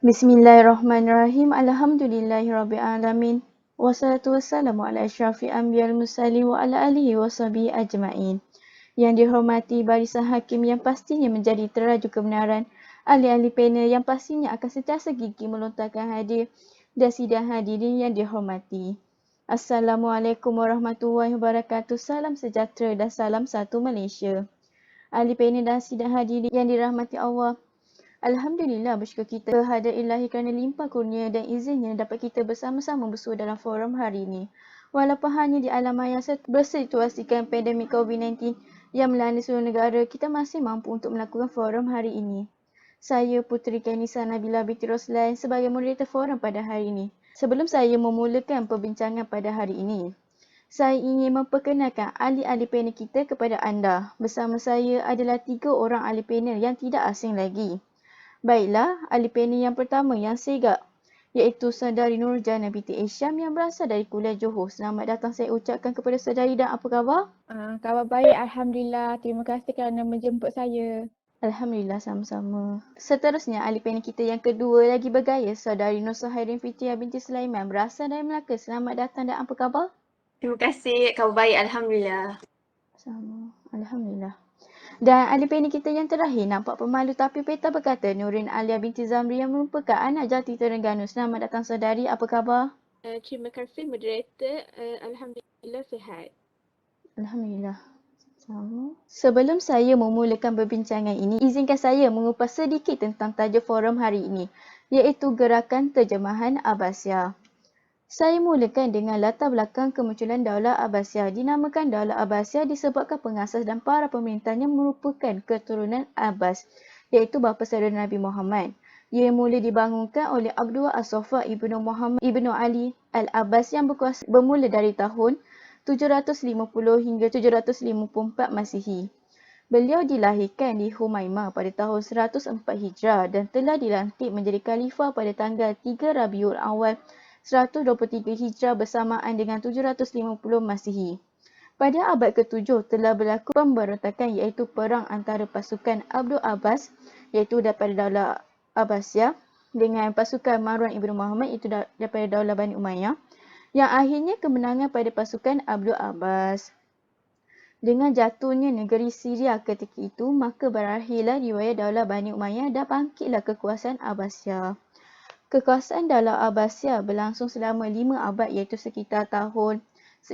Bismillahirrahmanirrahim. Alhamdulillahirrabbilalamin. Wassalatu wassalamu ala asyrafil anbiya'il mursalin wa ala alihi wa sahbihi ajma'in. Yang dihormati barisan hakim yang pastinya menjadi teraju kebenaran, ahli-ahli panel yang pastinya akan sentiasa gigih melontarkan hadir dan sidang hadirin yang dihormati. Assalamualaikum warahmatullahi wabarakatuh. Salam sejahtera dan salam satu Malaysia. Ahli panel dan sidang hadirin yang dirahmati Allah. Alhamdulillah, bersyukur kita kehadrat ilahi kerana limpah kurnia dan izinnya dapat kita bersama-sama bersua dalam forum hari ini. Walaupun hanya di alam maya bersituasikan pandemik COVID-19 yang melanda seluruh negara, kita masih mampu untuk melakukan forum hari ini. Saya Puteri Kanisa Nabila binti Roslan sebagai moderator forum pada hari ini. Sebelum saya memulakan perbincangan pada hari ini, saya ingin memperkenalkan ahli-ahli panel kita kepada anda. Bersama saya adalah 3 orang ahli panel yang tidak asing lagi. Baiklah, ahli panel yang pertama yang segak iaitu Saudari Nurjana binti Isyam yang berasal dari Kuliah Johor. Selamat datang saya ucapkan kepada saudari dan apa khabar? Khabar baik, Alhamdulillah. Terima kasih kerana menjemput saya. Alhamdulillah sama-sama. Seterusnya, ahli panel kita yang kedua lagi bergaya, Saudari Nur Sahairin Fitriah binti Sulaiman berasal dari Melaka. Selamat datang dan apa khabar? Terima kasih, khabar baik, Alhamdulillah. Sama, Alhamdulillah. Dan ahli panel kita yang terakhir, nampak pemalu tapi peta berkata, Nurin Alia binti Zamri yang merupakan anak jati Terengganu. Selamat datang saudari, apa khabar? Terima kasih moderator. Alhamdulillah sihat. Alhamdulillah. Sama. Sebelum saya memulakan perbincangan ini, izinkan saya mengupas sedikit tentang tajuk forum hari ini, iaitu Gerakan Terjemahan Abbasiyah. Saya mulakan dengan latar belakang kemunculan Daulah Abbasiyah. Dinamakan Daulah Abbasiyah disebabkan pengasas dan para pemerintahnya merupakan keturunan Abbas, iaitu bapa saudara Nabi Muhammad. Ia mula dibangunkan oleh Abdullah As-Saffah ibnu Muhammad ibnu Ali Al-Abbas yang berkuasa bermula dari tahun 750 hingga 754 Masihi. Beliau dilahirkan di Humaimah pada tahun 104 Hijrah dan telah dilantik menjadi khalifah pada tanggal 3 Rabiul Awal 123 Hijrah bersamaan dengan 750 Masihi. Pada abad ke-7 telah berlaku pemberontakan iaitu perang antara pasukan Abdul Abbas iaitu daripada Daulah Abbasiyah dengan pasukan Marwan ibn Muhammad iaitu daripada Daulah Bani Umayyah yang akhirnya kemenangan pada pasukan Abdul Abbas. Dengan jatuhnya negeri Syria ketika itu, maka berakhirlah riwayat Daulah Bani Umayyah dan bangkitlah kekuasaan Abbasiyah. Kekuasaan Daulah Abbasiyah berlangsung selama 5 abad iaitu sekitar 524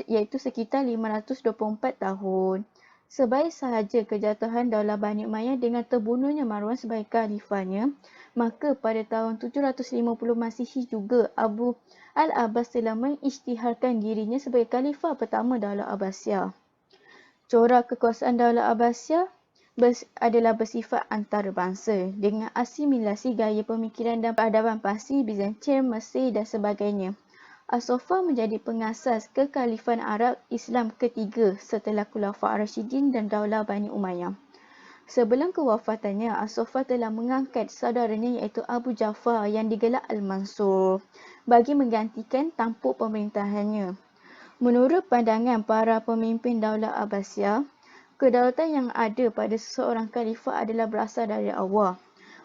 tahun. Sebaik sahaja kejatuhan Daulah Bani Umayyah dengan terbunuhnya Marwan sebagai khalifahnya, maka pada tahun 750 Masihi juga Abu Al-Abbas telah mengisytiharkan dirinya sebagai khalifah pertama Daulah Abbasiyah. Corak kekuasaan Daulah Abbasiyah adalah bersifat antarabangsa dengan asimilasi gaya pemikiran dan peradaban Parsi, Bizantium, Mesir dan sebagainya. As-Saffah menjadi pengasas kekhalifan Arab Islam ketiga setelah Khulafa' Ar-Rasyidin dan Daulah Bani Umayyah. Sebelum kewafatannya, As-Saffah telah mengangkat saudaranya iaitu Abu Ja'far yang digelar Al-Mansur bagi menggantikan tampuk pemerintahannya. Menurut pandangan para pemimpin Daulah Abbasiyah, kedaulatan yang ada pada seseorang khalifah adalah berasal dari Allah,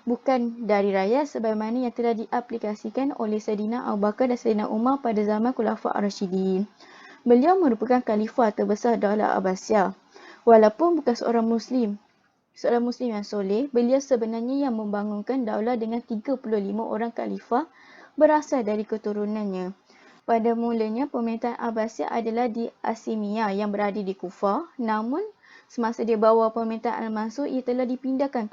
bukan dari rakyat sebagaimana yang telah diaplikasikan oleh Sayyidina Abu Bakar dan Sayyidina Umar pada zaman Khulafa' Ar-Rasyidin. Beliau merupakan khalifah terbesar Daulah Abbasiyah. Walaupun bukan seorang Muslim yang soleh, beliau sebenarnya yang membangunkan daulah dengan 35 orang khalifah berasal dari keturunannya. Pada mulanya, pemerintahan Abbasiyah adalah di Asimiyah yang berada di Kufah. Namun, semasa dia bawa pemerintahan Al-Mansur, ia telah dipindahkan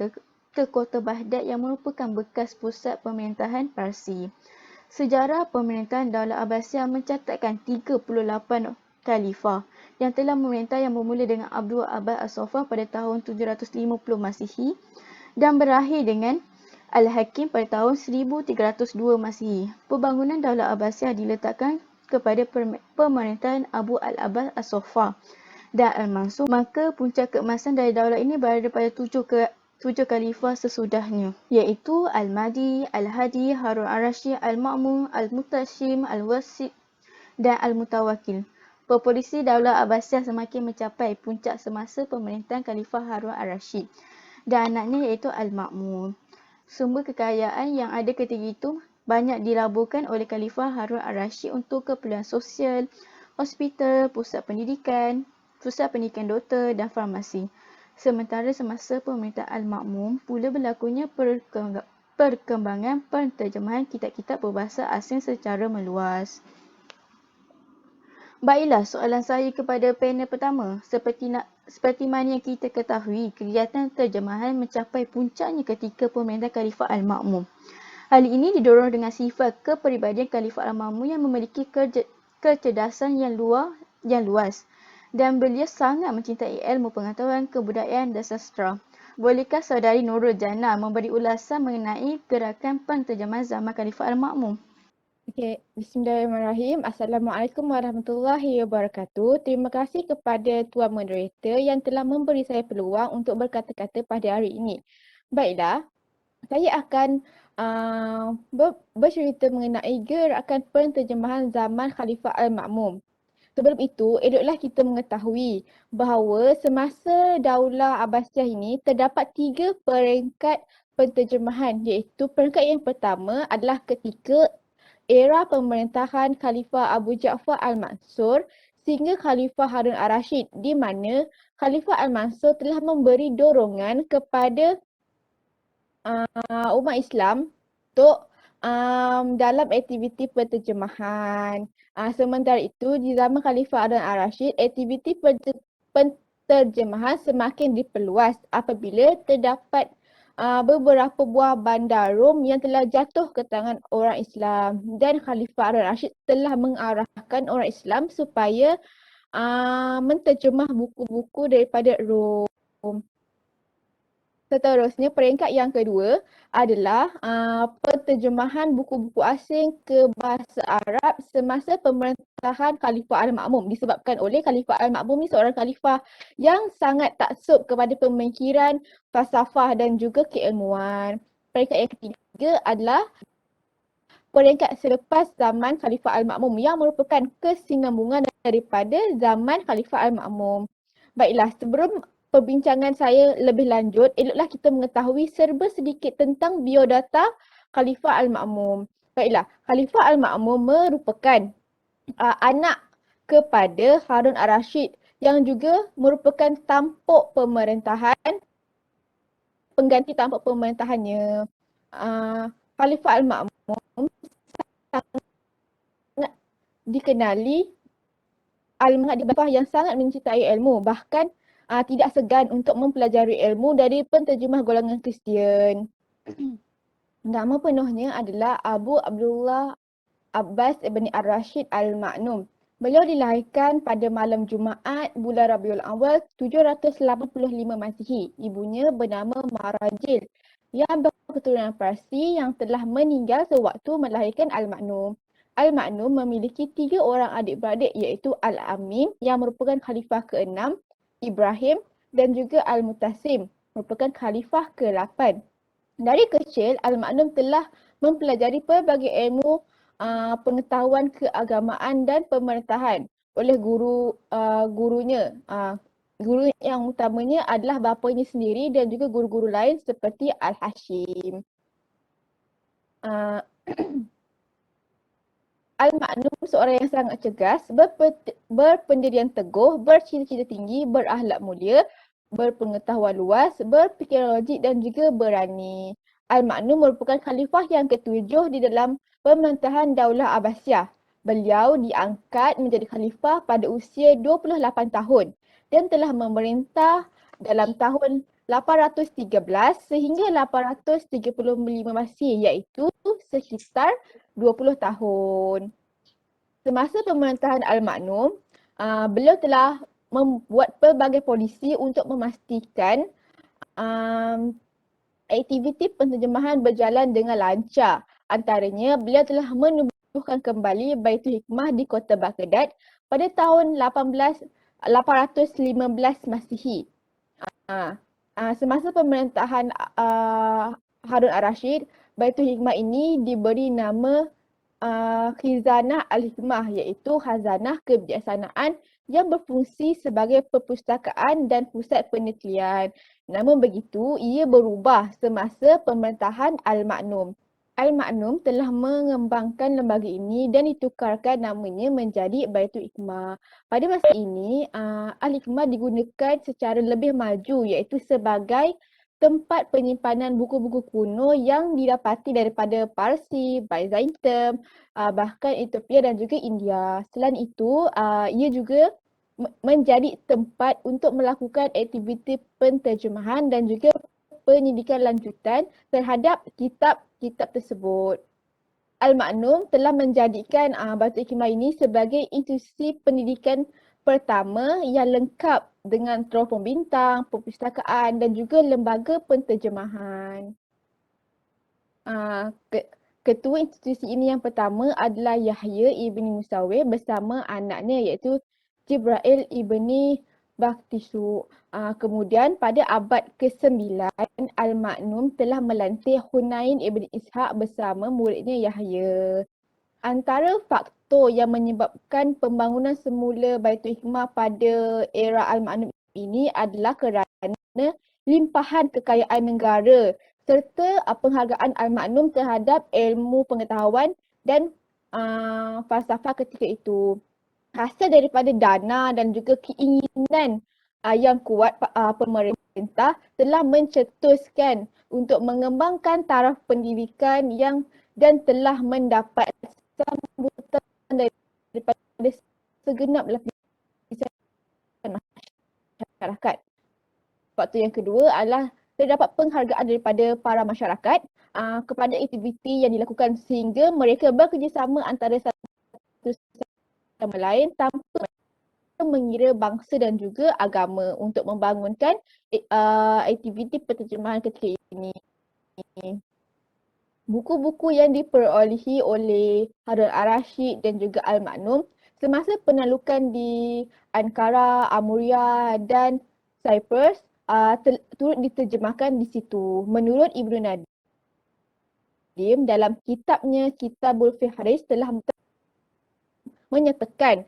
ke kota Baghdad yang merupakan bekas pusat pemerintahan Parsi. Sejarah pemerintahan Daulah Abbasiyah mencatatkan 38 khalifah yang telah memerintah yang bermula dengan Abdul Abbas As-Saffah pada tahun 750 Masihi dan berakhir dengan Al-Hakim pada tahun 1302 Masihi. Pembangunan Daulah Abbasiyah diletakkan kepada pemerintahan Abu Al-Abbas As-Saffah dan Al-Mansur, maka puncak keemasan dari daulah ini berada pada 7 khalifah sesudahnya, iaitu Al-Mahdi, Al-Hadi, Harun Ar-Rasyid, Al-Ma'mun, Al-Mutashim, Al-Wasid dan Al-Mutawakkil. Populasi Daulah Abbasiyah semakin mencapai puncak semasa pemerintahan Khalifah Harun Ar-Rasyid dan anaknya iaitu Al-Ma'mun. Sumber kekayaan yang ada ketika itu banyak dilaburkan oleh Khalifah Harun al-Rashid untuk keperluan sosial, hospital, pusat pendidikan doktor dan farmasi. Sementara semasa pemerintahan Al-Ma'mun, pula berlakunya perkembangan penterjemahan kitab-kitab berbahasa asing secara meluas. Baiklah, soalan saya kepada panel pertama. Seperti mana yang kita ketahui, kegiatan terjemahan mencapai puncaknya ketika pemerintahan Khalifah Al-Ma'mun. Hal ini didorong dengan sifat kepribadian Khalifah Al-Ma'mun yang memiliki kecerdasan yang luas dan beliau sangat mencintai ilmu pengetahuan, kebudayaan dan sastra. Bolehkah saudari Nurul Jannah memberi ulasan mengenai gerakan penterjemahan zaman Khalifah Al-Ma'mun? Okey, bismillahirrahmanirrahim. Assalamualaikum warahmatullahi wabarakatuh. Terima kasih kepada Tuan Moderator yang telah memberi saya peluang untuk berkata-kata pada hari ini. Baiklah, saya akan bercerita mengenai gerakan penterjemahan zaman Khalifah Al-Ma'mun. Sebelum itu, eloklah kita mengetahui bahawa semasa Daulah Abbasiyah ini terdapat 3 peringkat penterjemahan, iaitu peringkat yang pertama adalah ketika era pemerintahan Khalifah Abu Ja'far Al-Mansur sehingga Khalifah Harun al-Rashid, di mana Khalifah Al-Mansur telah memberi dorongan kepada umat Islam untuk dalam aktiviti penterjemahan. Sementara itu, di zaman Khalifah Harun al-Rashid, aktiviti penterjemahan semakin diperluas apabila terdapat beberapa buah bandar Rom yang telah jatuh ke tangan orang Islam, dan Khalifah Harun al-Rashid telah mengarahkan orang Islam supaya menterjemah buku-buku daripada Rom. Seterusnya, peringkat yang kedua adalah penterjemahan buku-buku asing ke bahasa Arab semasa pemerintahan Khalifah Al-Ma'mun, disebabkan oleh Khalifah Al-Ma'mun ni seorang khalifah yang sangat taksub kepada pemikiran, falsafah dan juga keilmuan. Peringkat yang ketiga adalah peringkat selepas zaman Khalifah Al-Ma'mun yang merupakan kesinambungan daripada zaman Khalifah Al-Ma'mun. Baiklah, sebelum perbincangan saya lebih lanjut, eloklah kita mengetahui serba sedikit tentang biodata Khalifah Al-Ma'mun. Baiklah, Khalifah Al-Ma'mun merupakan anak kepada Harun al-Rashid yang juga merupakan tampuk pemerintahan, pengganti tampuk pemerintahannya. Khalifah Al-Ma'mun sangat dikenali al-Khalifah yang sangat mencintai ilmu, bahkan tidak segan untuk mempelajari ilmu dari penterjemah golongan Kristian. Nama penuhnya adalah Abu Abdullah Abbas ibn al-Rashid al-Ma'num. Beliau dilahirkan pada malam Jumaat bulan Rabiul Awal 785 Masihi. Ibunya bernama Marajil yang berketurunan Parsi yang telah meninggal sewaktu melahirkan al-Ma'num. Al-Ma'num memiliki 3 orang adik-beradik, iaitu Al-Amin yang merupakan khalifah ke-6, Ibrahim dan juga Al-Mutasim merupakan khalifah ke-8. Dari kecil, Al-Ma'num telah mempelajari pelbagai ilmu pengetahuan keagamaan dan pemerintahan oleh gurunya. Guru yang utamanya adalah bapanya sendiri dan juga guru-guru lain seperti Al-Hashim. Al-Ma'num seorang yang sangat cergas, berpendirian teguh, bercita-cita tinggi, berakhlak mulia, berpengetahuan luas, berfikiran logik dan juga berani. Al-Ma'num merupakan khalifah yang ke-7 di dalam pemerintahan Daulah Abbasiyah. Beliau diangkat menjadi khalifah pada usia 28 tahun dan telah memerintah dalam tahun 813 sehingga 835 Masihi, iaitu sekitar 20 tahun. Semasa pemerintahan Al-Ma'num, beliau telah membuat pelbagai polisi untuk memastikan aktiviti penterjemahan berjalan dengan lancar. Antaranya, beliau telah menubuhkan kembali Baitul Hikmah di kota Baghdad pada tahun 815 Masihi. Semasa pemerintahan Harun al-Rashid, Baitul Hikmah ini diberi nama Khizanah Al-Hikmah, iaitu khazanah kebijaksanaan yang berfungsi sebagai perpustakaan dan pusat penelitian. Namun begitu, ia berubah semasa pemerintahan Al-Ma'num. Al-Ma'num telah mengembangkan lembaga ini dan ditukarkan namanya menjadi Baitul Hikmah. Pada masa ini, Al-Hikmah digunakan secara lebih maju iaitu sebagai tempat penyimpanan buku-buku kuno yang didapati daripada Parsi, Byzantium, bahkan Ethiopia dan juga India. Selain itu, ia juga menjadi tempat untuk melakukan aktiviti penterjemahan dan juga penyidikan lanjutan terhadap kitab-kitab tersebut. Al-Ma'num telah menjadikan Baitul Hikmah ini sebagai institusi pendidikan pertama yang lengkap dengan teropong bintang, perpustakaan dan juga lembaga penterjemahan. Ketua institusi ini yang pertama adalah Yahya ibni Musawwir bersama anaknya iaitu Jibril ibni Baktisu. Kemudian pada abad ke-9, Al-Ma'num telah melantik Hunain ibni Ishaq bersama muridnya Yahya. Antara faktor yang menyebabkan pembangunan semula Baitul Hikmah pada era Al-Ma'num ini adalah kerana limpahan kekayaan negara serta penghargaan Al-Ma'num terhadap ilmu pengetahuan dan falsafah ketika itu. Hasil daripada dana dan juga keinginan yang kuat pemerintah telah mencetuskan untuk mengembangkan taraf pendidikan dan telah mendapat sambutan daripada segenap lapisan masyarakat. Faktor yang kedua adalah terdapat penghargaan daripada para masyarakat kepada aktiviti yang dilakukan sehingga mereka bekerjasama antara satu sama lain tanpa mengira bangsa dan juga agama untuk membangunkan aktiviti penterjemahan ketika ini. Buku-buku yang diperolehi oleh Harun al-Rashid dan juga Al-Ma'num semasa penalukan di Ankara, Amuria dan Cyprus turut diterjemahkan di situ. Menurut Ibnu Nadim dalam kitabnya Kitabul Fihris telah menyatakan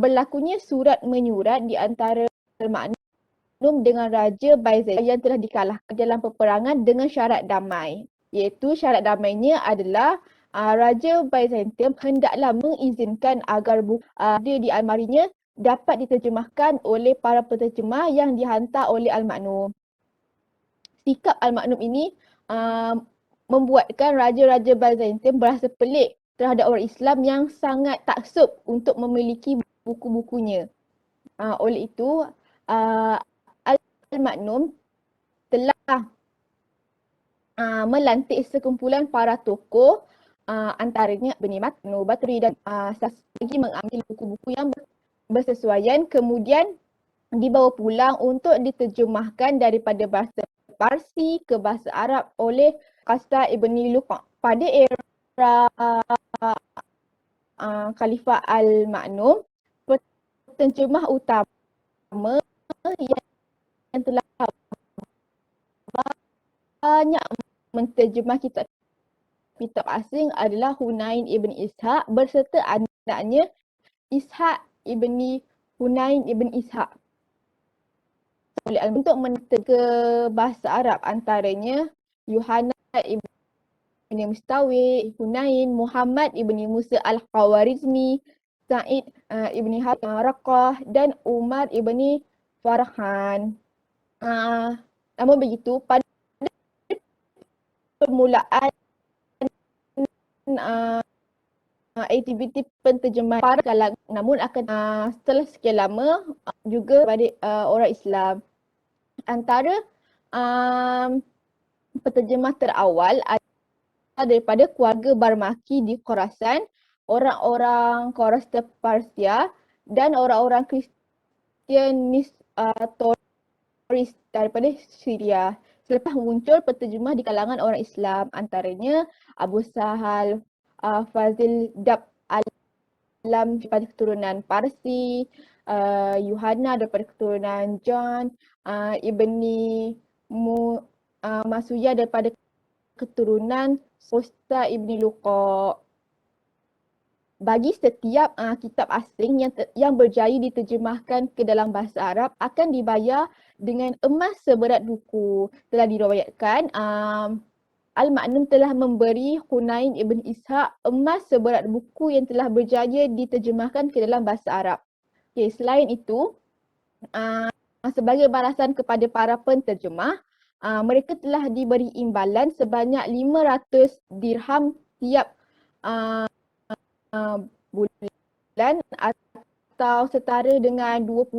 berlakunya surat menyurat di antara Al-Ma'num dengan Raja Byzantium yang telah dikalahkan dalam peperangan dengan syarat damai. Iaitu syarat damainya adalah Raja Byzantium hendaklah mengizinkan agar buku ada di almarinya dapat diterjemahkan oleh para penterjemah yang dihantar oleh Al-Ma'num. Sikap Al-Ma'num ini membuatkan Raja-Raja Byzantium berasa pelik terhadap orang Islam yang sangat taksub untuk memiliki buku-bukunya. Oleh itu, Al-Ma'num telah melantik sekumpulan para tokoh antaranya Ibn Batri dan lagi mengambil buku-buku yang bersesuaian kemudian dibawa pulang untuk diterjemahkan daripada bahasa Parsi ke bahasa Arab oleh Qasra Ibn Luqa. Pada era Khalifah Al-Ma'num, penterjemah utama yang telah banyak menterjemah kitab asing adalah Hunain ibn Ishaq berserta anaknya Ishaq ibni Hunain ibn Ishaq. Untuk menerjemah ke bahasa Arab antaranya Yuhanna ibni Mustawi, Hunain, Muhammad ibni Musa al-Khawarizmi, Sa'id ibni Raqqah dan Umar ibni Farhan. Namun begitu, pada permulaan aktiviti penterjemahan para kalangan namun akan setelah sekian lama juga pada orang Islam. Antara penterjemah terawal adalah daripada keluarga Barmaki di Khorasan, orang-orang Khorastan Persia dan orang-orang Kristianis Toris daripada Syria. Selepas muncul penterjemah di kalangan orang Islam antaranya Abu Sahal Fazil Dab Alam daripada keturunan Parsi, Yuhanna daripada keturunan John, Ibni Masuya daripada keturunan Sosta Ibni Luqa. bagi setiap kitab asing yang berjaya diterjemahkan ke dalam bahasa Arab akan dibayar dengan emas seberat buku. Telah diriwayatkan Al-Ma'num telah memberi Hunain ibn Ishaq emas seberat buku yang telah berjaya diterjemahkan ke dalam bahasa Arab. Okay, selain itu, sebagai balasan kepada para penterjemah, mereka telah diberi imbalan sebanyak 500 dirham tiap bulan atau setara dengan 2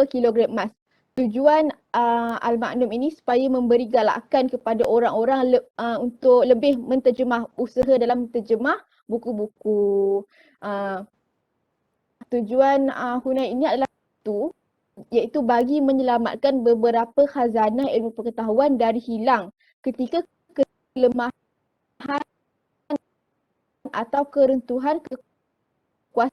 kilogram emas. Tujuan Al-Ma'num ini supaya memberi galakan kepada orang-orang untuk lebih menterjemah, usaha dalam menterjemah buku-buku. Tujuan Hunain ini adalah iaitu bagi menyelamatkan beberapa khazanah ilmu pengetahuan dari hilang ketika kelemahan atau keruntuhan kekuasaan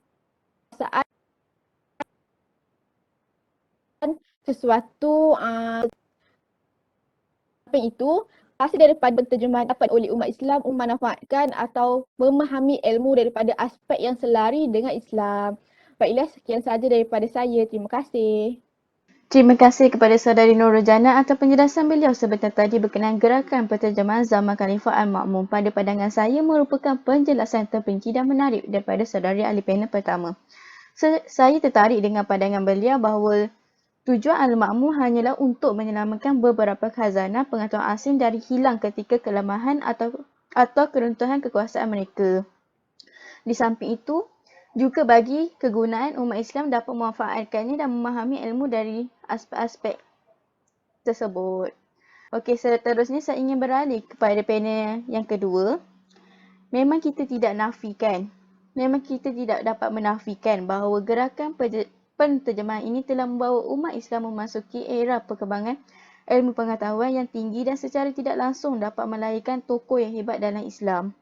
sesuatu itu hasil daripada penterjemahan dapat oleh umat Islam memanfaatkan atau memahami ilmu daripada aspek yang selari dengan Islam. Baiklah, sekian sahaja daripada saya. Terima kasih. Terima kasih kepada saudari Nurul Jannah atas penjelasan beliau sebentar tadi berkenaan gerakan penterjemahan zaman Khalifah Al-Ma'mun. Pada pandangan saya merupakan penjelasan terperinci dan menarik daripada saudari ahli panel pertama. Saya tertarik dengan pandangan beliau bahawa tujuan Al-Ma'mun hanyalah untuk menyelamatkan beberapa khazanah pengetahuan asing dari hilang ketika kelemahan atau keruntuhan kekuasaan mereka. Di samping itu, juga bagi kegunaan umat Islam dapat memanfaatkannya dan memahami ilmu dari aspek-aspek tersebut. Okey, seterusnya saya ingin beralih kepada panel yang kedua. Memang kita tidak dapat menafikan bahawa gerakan penterjemahan ini telah membawa umat Islam memasuki era perkembangan ilmu pengetahuan yang tinggi dan secara tidak langsung dapat melahirkan tokoh yang hebat dalam Islam.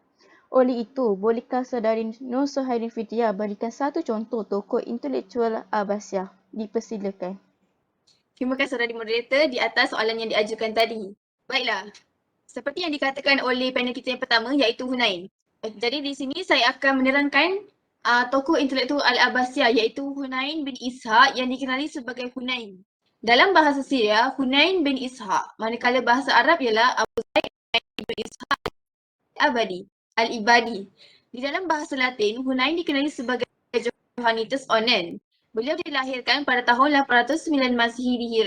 Oleh itu, bolehkah saudari Nur Suhairin Fitriah berikan satu contoh tokoh intelektual Abbasiyah? Dipersilakan. Terima kasih saudari moderator di atas soalan yang diajukan tadi. Baiklah, seperti yang dikatakan oleh panel kita yang pertama iaitu Hunain. Jadi di sini saya akan menerangkan tokoh intelektual Al-Abbasiyah iaitu Hunain bin Ishaq yang dikenali sebagai Hunain. Dalam bahasa Syria, Hunain bin Ishaq, manakala bahasa Arab ialah Abu Zaid bin Ishaq Al-Ibadi. Di dalam bahasa Latin, Hunain dikenali sebagai Johannitus Onen. Beliau dilahirkan pada tahun 809 Masihi di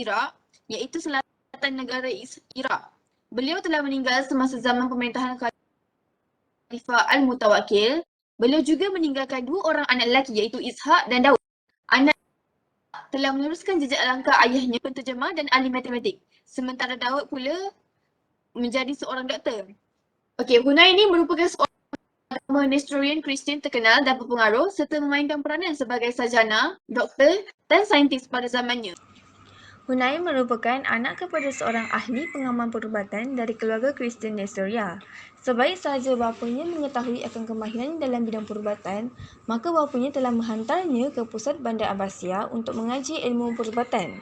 Iraq, iaitu selatan negara Iraq. Beliau telah meninggal semasa zaman pemerintahan Khalifah Al-Mutawakkil. Beliau juga meninggalkan dua orang anak lelaki iaitu Ishaq dan Daud. Anak telah meneruskan jejak langkah ayahnya penterjemah dan ahli matematik. Sementara Daud pula menjadi seorang doktor. Okey, Hunain ini merupakan seorang agama Nestorian Kristian terkenal dan berpengaruh serta memainkan peranan sebagai sarjana, doktor dan saintis pada zamannya. Hunain merupakan anak kepada seorang ahli pengamal perubatan dari keluarga Kristian Nestoria. Sebaik sahaja bapanya mengetahui akan kemahiran dalam bidang perubatan, maka bapanya telah menghantarnya ke pusat bandar Abbasiyah untuk mengaji ilmu perubatan.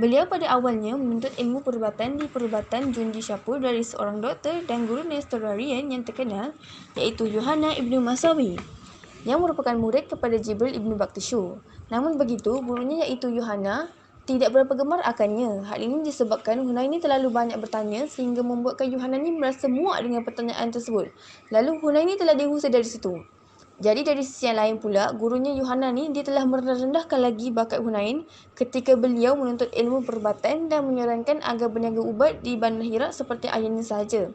Beliau pada awalnya menuntut ilmu perubatan di perubatan Jundi Syapur dari seorang doktor dan guru Nestorian yang terkenal iaitu Yohanna ibnu Masawi yang merupakan murid kepada Jibril ibnu Baktishu. Namun begitu, gurunya iaitu Yohanna tidak berapa gemar akannya. Hal ini disebabkan Hunain ini terlalu banyak bertanya sehingga membuatkan Yohanna ini merasa muak dengan pertanyaan tersebut. Lalu Hunain ini telah diusir dari situ. Jadi dari sisi yang lain pula, gurunya Yohanna ni dia telah merendahkan lagi bakat Hunain ketika beliau menuntut ilmu perubatan dan menyarankan agar berniaga ubat di bandar Hira seperti ayahnya sahaja.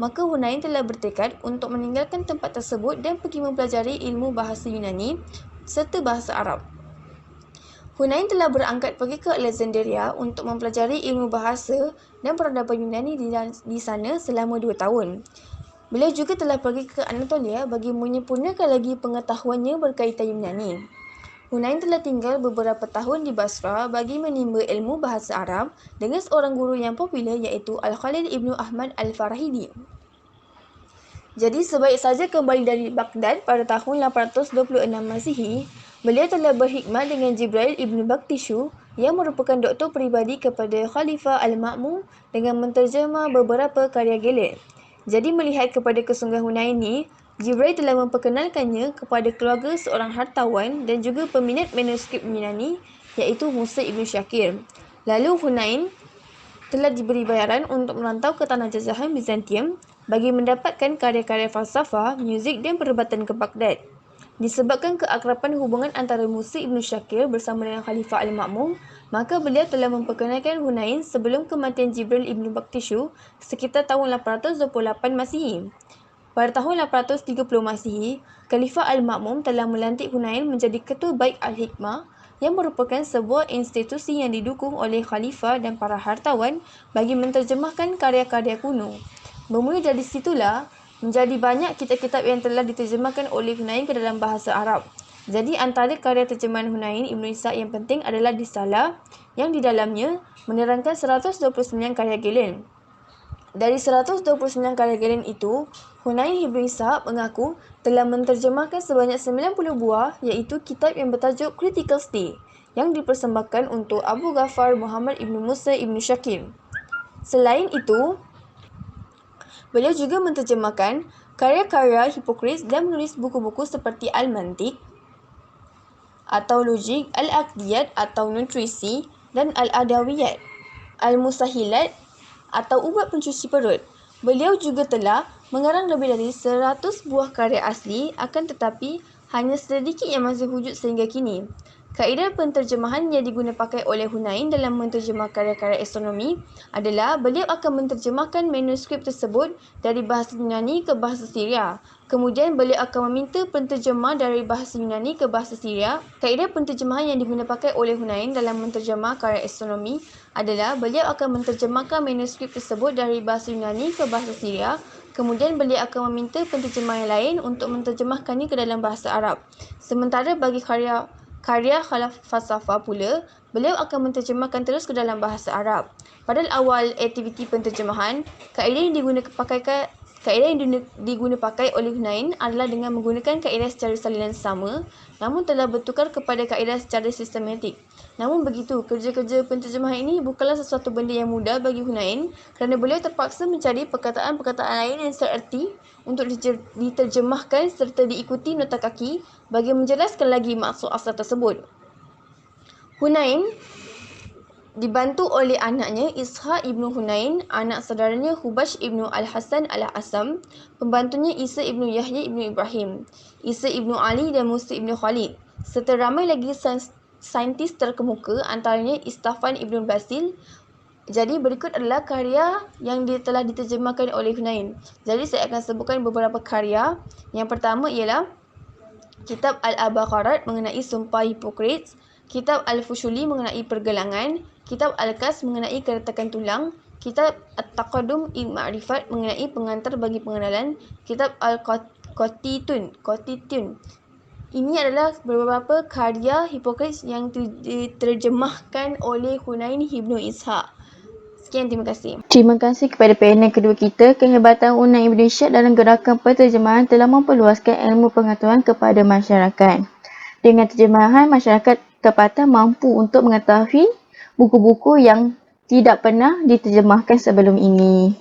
Maka Hunain telah bertekad untuk meninggalkan tempat tersebut dan pergi mempelajari ilmu bahasa Yunani serta bahasa Arab. Hunain telah berangkat pergi ke Alexandria untuk mempelajari ilmu bahasa dan peradaban Yunani di sana selama 2 tahun. Beliau juga telah pergi ke Anatolia bagi menyempurnakan lagi pengetahuannya berkaitan Yunani. Hunain telah tinggal beberapa tahun di Basra bagi menimba ilmu bahasa Arab dengan seorang guru yang popular iaitu Al-Khalil ibnu Ahmad Al-Farahidi. Jadi sebaik saja kembali dari Baghdad pada tahun 826 Masihi, beliau telah berkhidmat dengan Jibril ibnu Baktishu yang merupakan doktor peribadi kepada Khalifah Al-Ma'mun dengan menterjemah beberapa karya Gilead. Jadi melihat kepada kesungguhan Hunain ini, Jibril telah memperkenalkannya kepada keluarga seorang hartawan dan juga peminat manuskrip Yunani iaitu Musa Ibn Syakir. Lalu Hunain telah diberi bayaran untuk merantau ke tanah jajahan Bizantium bagi mendapatkan karya-karya falsafah, muzik dan perdebatan ke Baghdad. Disebabkan keakraban hubungan antara Musa Ibn Syakir bersama dengan Khalifah Al-Ma'mun, maka beliau telah memperkenalkan Hunain sebelum kematian Jibril Ibn Baktishu sekitar tahun 828 Masihi. Pada tahun 830 Masihi, Khalifah Al-Ma'mun telah melantik Hunain menjadi Ketua Bait Al-Hikmah yang merupakan sebuah institusi yang didukung oleh khalifah dan para hartawan bagi menterjemahkan karya-karya kuno. Bermula dari situlah, menjadi banyak kitab-kitab yang telah diterjemahkan oleh Hunain ke dalam bahasa Arab. Jadi antara karya terjemahan Hunain Ibn Ishaq yang penting adalah Risalah yang di dalamnya menerangkan 129 karya gelen. Dari 129 karya gelen itu, Hunain Ibn Ishaq mengaku telah menterjemahkan sebanyak 90 buah iaitu kitab yang bertajuk Critical Stay yang dipersembahkan untuk Abu Ghaffar Muhammad Ibn Musa Ibn Syakir. Selain itu, beliau juga menterjemahkan karya-karya Hippocrates dan menulis buku-buku seperti Al-Mantiq atau Logik, Al-Aqdiyat atau Nutrisi dan Al-Adawiyat, Al-Musahilat atau ubat pencuci perut. Beliau juga telah mengarang lebih dari 100 buah karya asli, akan tetapi hanya sedikit yang masih wujud sehingga kini. Kaedah penterjemahan yang digunakan pakai oleh Hunain dalam menterjemah karya-karya astronomi adalah beliau akan menterjemahkan manuskrip tersebut dari bahasa Yunani ke bahasa Syria. Kemudian beliau akan meminta penterjemah dari bahasa Yunani ke bahasa Syria. Kaedah penterjemahan yang digunakan pakai oleh Hunain dalam menterjemah karya astronomi adalah beliau akan menterjemahkan manuskrip tersebut dari bahasa Yunani ke bahasa Syria. Kemudian beliau akan meminta penterjemah yang lain untuk menterjemahkannya ke dalam bahasa Arab. Sementara bagi karya falsafah pula, beliau akan menterjemahkan terus ke dalam bahasa Arab. Pada awal aktiviti penterjemahan, kaedah yang digunakan pakai oleh Hunain adalah dengan menggunakan kaedah secara salinan sama, namun telah bertukar kepada kaedah secara sistematik. Namun begitu, kerja-kerja penterjemahan ini bukanlah sesuatu benda yang mudah bagi Hunain kerana beliau terpaksa mencari perkataan-perkataan lain yang seerti untuk diterjemahkan serta diikuti nota kaki bagi menjelaskan lagi maksud asal tersebut. Hunain dibantu oleh anaknya Ishaq ibnu Hunain, anak saudaranya Hubash ibnu Al-Hasan Al-Asam, pembantunya Isa ibnu Yahya ibnu Ibrahim, Isa ibnu Ali dan Musa ibnu Khalid, serta ramai lagi saintis terkemuka antaranya Istafan ibnu Basil. Jadi berikut adalah karya yang telah diterjemahkan oleh Hunain. Jadi saya akan sebutkan beberapa karya. Yang pertama ialah Kitab Al-Abaqarat mengenai Sumpah Hippocrates, Kitab Al-Fushuli mengenai pergelangan, Kitab Al-Kas mengenai keretakan tulang, Kitab At-Taqadum Ibn Ma'rifat mengenai pengantar bagi pengenalan, Kitab Al-Qatitun. Ini adalah beberapa karya Hippocrates yang diterjemahkan oleh Hunain Ibn Ishaq. Sekian, terima kasih. Terima kasih kepada panel kedua kita. Kehebatan Hunain Ibn Ishaq dalam gerakan penterjemahan telah memperluaskan ilmu pengetahuan kepada masyarakat. Dengan terjemahan, masyarakat tempatan mampu untuk mengetahui buku-buku yang tidak pernah diterjemahkan sebelum ini.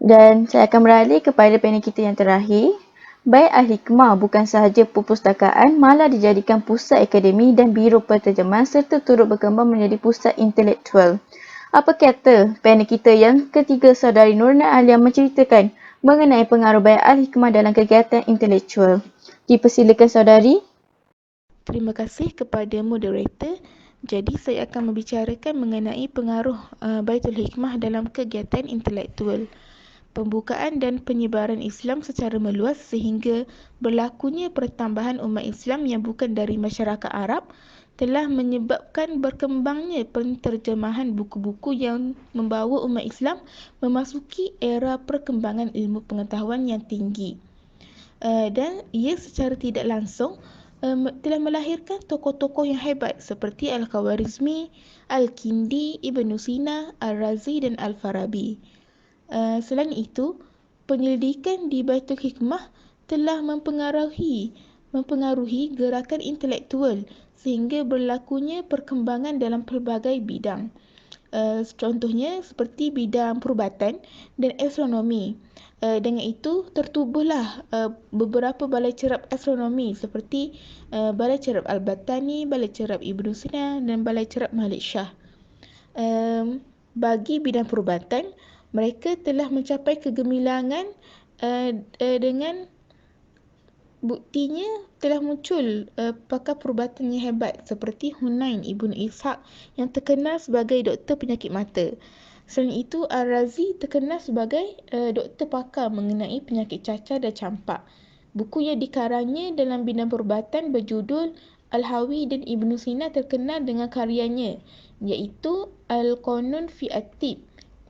Dan saya akan beralih kepada panel kita yang terakhir. Bait Al-Hikmah bukan sahaja perpustakaan, malah dijadikan pusat akademi dan biro penterjemahan serta turut berkembang menjadi pusat intelektual. Apa kata panel kita yang ketiga, Saudari Nurna Alia menceritakan mengenai pengaruh Bait Al-Hikmah dalam kegiatan intelektual. Dipersilakan Saudari. Terima kasih kepada moderator. Jadi saya akan membicarakan mengenai pengaruh Baitul Hikmah dalam kegiatan intelektual, pembukaan dan penyebaran Islam secara meluas sehingga berlakunya pertambahan umat Islam yang bukan dari masyarakat Arab telah menyebabkan berkembangnya penterjemahan buku-buku yang membawa umat Islam memasuki era perkembangan ilmu pengetahuan yang tinggi. Dan ia secara tidak langsung telah melahirkan tokoh-tokoh yang hebat seperti Al-Khawarizmi, Al-Kindi, Ibn Sina, Al-Razi dan Al-Farabi. Selain itu, penyelidikan di Baitul Hikmah telah mempengaruhi gerakan intelektual sehingga berlakunya perkembangan dalam pelbagai bidang. Contohnya seperti bidang perubatan dan astronomi. Dengan itu tertubuhlah beberapa balai cerap astronomi seperti Balai Cerap Al-Battani, Balai Cerap Ibn Sina dan Balai Cerap Malik Shah. Bagi bidang perubatan, mereka telah mencapai kegemilangan dengan buktinya telah muncul pakar perubatan yang hebat seperti Hunain Ibn Ishaq yang terkenal sebagai doktor penyakit mata. Selain itu, Al-Razi terkenal sebagai doktor pakar mengenai penyakit cacar dan campak. Buku yang dikarangnya dalam bidang perubatan berjudul Al-Hawi dan Ibn Sina terkenal dengan karyanya, iaitu Al-Qanun fi At-Tib,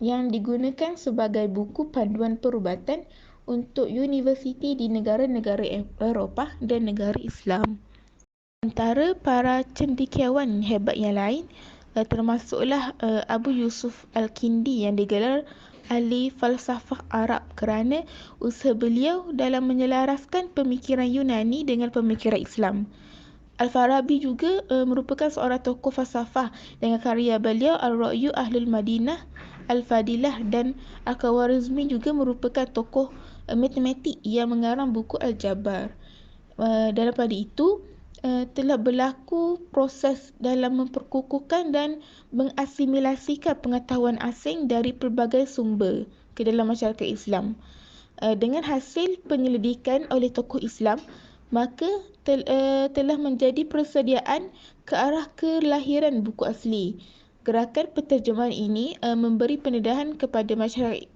yang digunakan sebagai buku panduan perubatan untuk universiti di negara-negara Eropah dan negara Islam. Antara para cendekiawan hebat yang lain termasuklah Abu Yusuf Al-Kindi yang digelar ahli falsafah Arab kerana usaha beliau dalam menyelaraskan pemikiran Yunani dengan pemikiran Islam. Al-Farabi juga merupakan seorang tokoh falsafah dengan karya beliau Al-Ra'yu Ahlul Madinah, Al-Fadilah, dan Al-Khawarizmi juga merupakan tokoh matematik yang mengarang buku Al-Jabar. Dalam pada itu, telah berlaku proses dalam memperkukuhkan dan mengasimilasikan pengetahuan asing dari pelbagai sumber ke dalam masyarakat Islam. Dengan hasil penyelidikan oleh tokoh Islam, maka telah menjadi persediaan ke arah kelahiran buku asli. Gerakan penterjemahan ini memberi pendedahan kepada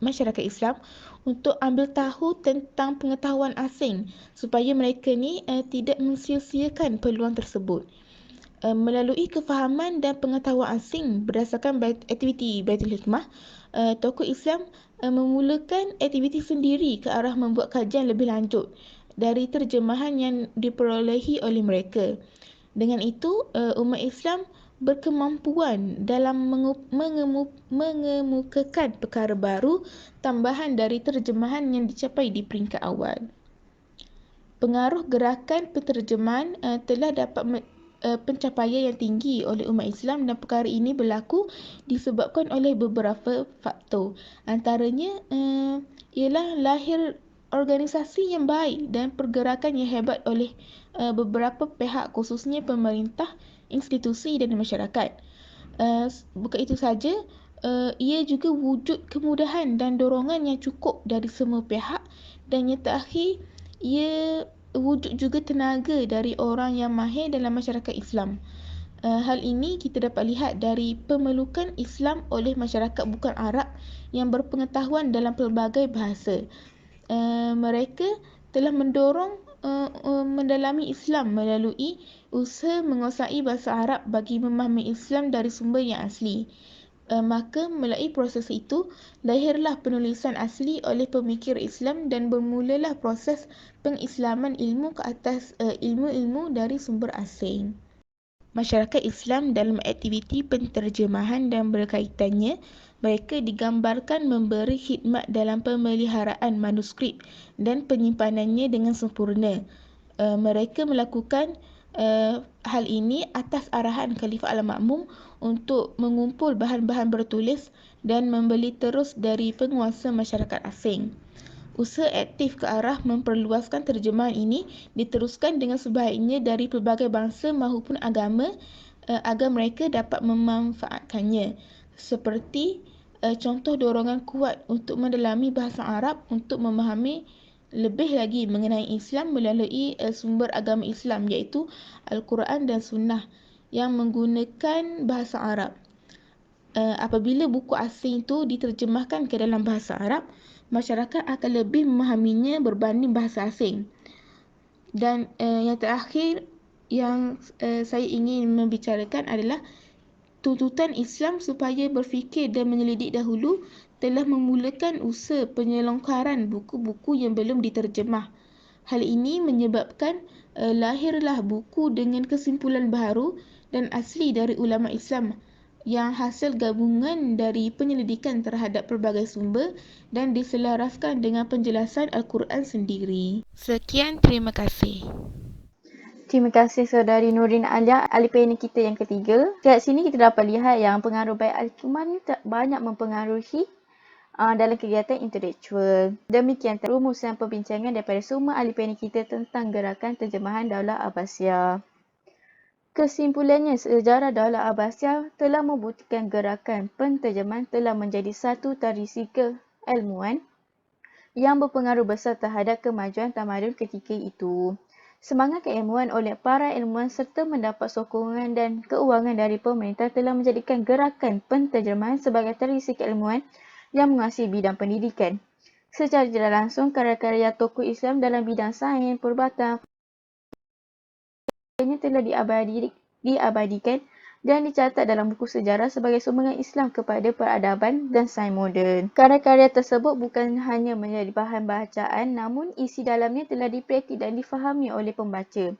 masyarakat Islam untuk ambil tahu tentang pengetahuan asing supaya mereka ni tidak mensia-siakan peluang tersebut. Melalui kefahaman dan pengetahuan asing berdasarkan aktiviti Baitul Hikmah, tokoh Islam memulakan aktiviti sendiri ke arah membuat kajian lebih lanjut dari terjemahan yang diperolehi oleh mereka. Dengan itu, umat Islam berkemampuan dalam mengemukakan perkara baru tambahan dari terjemahan yang dicapai di peringkat awal. Pengaruh gerakan penterjemahan telah dapat pencapaian yang tinggi oleh umat Islam dan perkara ini berlaku disebabkan oleh beberapa faktor. Antaranya ialah lahir organisasi yang baik dan pergerakan yang hebat oleh beberapa pihak khususnya pemerintah, institusi dan masyarakat. Bukan itu saja, ia juga wujud kemudahan dan dorongan yang cukup dari semua pihak, dan yang terakhir, ia wujud juga tenaga dari orang yang mahir dalam masyarakat Islam. Hal ini kita dapat lihat dari pemelukan Islam oleh masyarakat bukan Arab yang berpengetahuan dalam pelbagai bahasa. Mereka telah mendorong mendalami Islam melalui usaha menguasai bahasa Arab bagi memahami Islam dari sumber yang asli. Maka melalui proses itu, lahirlah penulisan asli oleh pemikir Islam dan bermulalah proses pengislaman ilmu ke atas ilmu-ilmu dari sumber asing. Masyarakat Islam dalam aktiviti penterjemahan dan berkaitannya, mereka digambarkan memberi khidmat dalam pemeliharaan manuskrip dan penyimpanannya dengan sempurna. Mereka melakukan hal ini atas arahan Khalifah Al-Ma'mum untuk mengumpul bahan-bahan bertulis dan membeli terus dari penguasa masyarakat asing. Usaha aktif ke arah memperluaskan terjemahan ini diteruskan dengan sebaiknya dari pelbagai bangsa maupun agama agar mereka dapat memanfaatkannya. Seperti contoh dorongan kuat untuk mendalami bahasa Arab untuk memahami lebih lagi mengenai Islam melalui sumber agama Islam iaitu Al-Quran dan Sunnah yang menggunakan bahasa Arab. Apabila buku asing itu diterjemahkan ke dalam bahasa Arab, masyarakat akan lebih memahaminya berbanding bahasa asing. Dan yang terakhir yang saya ingin membicarakan adalah tuntutan Islam supaya berfikir dan menyelidik dahulu telah memulakan usaha penyelongkaran buku-buku yang belum diterjemah. Hal ini menyebabkan lahirlah buku dengan kesimpulan baru dan asli dari ulama Islam yang hasil gabungan dari penyelidikan terhadap pelbagai sumber dan diselaraskan dengan penjelasan Al-Quran sendiri. Sekian, terima kasih. Terima kasih saudari Nurin Alia, ahli panel kita yang ketiga. Kat sini kita dapat lihat yang pengaruh baik Al-Hikmah ni banyak mempengaruhi dalam kegiatan intelektual. Demikian rumusan perbincangan daripada semua ahli panel kita tentang gerakan terjemahan Daulah Abbasiyah. Kesimpulannya, sejarah Daulah Abbasiyah telah membuktikan gerakan penterjemahan telah menjadi satu tradisi keilmuan yang berpengaruh besar terhadap kemajuan tamadun ketika itu. Semangat keilmuan oleh para ilmuwan serta mendapat sokongan dan keuangan dari pemerintah telah menjadikan gerakan penterjemahan sebagai tradisi keilmuan yang menguasai bidang pendidikan. Secara tidak langsung, karya-karya tokoh Islam dalam bidang sains, perubatan, telah diabadikan dan dicatat dalam buku sejarah sebagai sumbangan Islam kepada peradaban dan sains moden. Karya-karya tersebut bukan hanya menjadi bahan bacaan, namun isi dalamnya telah dipraktik dan difahami oleh pembaca.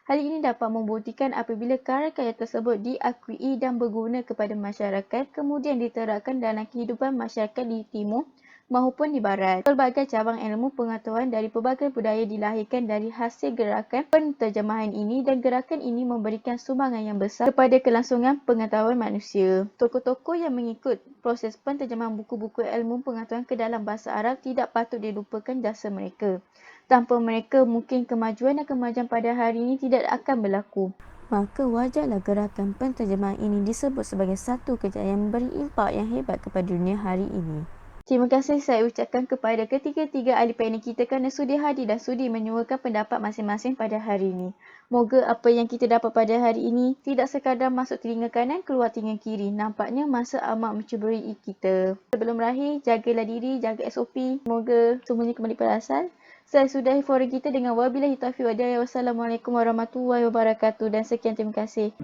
Hal ini dapat membuktikan apabila karya-karya tersebut diakui dan berguna kepada masyarakat, kemudian diterapkan dalam kehidupan masyarakat di timur maupun di barat. Pelbagai cabang ilmu pengetahuan dari pelbagai budaya dilahirkan dari hasil gerakan penterjemahan ini dan gerakan ini memberikan sumbangan yang besar kepada kelangsungan pengetahuan manusia. Tokoh-tokoh yang mengikut proses penterjemahan buku-buku ilmu pengetahuan ke dalam bahasa Arab tidak patut dilupakan jasa mereka. Tanpa mereka, mungkin kemajuan dan kemajuan pada hari ini tidak akan berlaku. Maka wajarlah gerakan penterjemahan ini disebut sebagai satu kejayaan memberi impak yang hebat kepada dunia hari ini. Terima kasih saya ucapkan kepada ketiga-tiga ahli panel kita kerana sudi hadir dan sudi menyuarakan pendapat masing-masing pada hari ini. Moga apa yang kita dapat pada hari ini tidak sekadar masuk telinga kanan, keluar telinga kiri. Nampaknya masa amat mencuburi kita. Sebelum berakhir, jagalah diri, jaga SOP. Semoga semuanya kembali pada asal. Saya sudahi forum kita dengan wabillahi taufiq wal hidayah. Wassalamualaikum warahmatullahi wabarakatuh dan sekian terima kasih.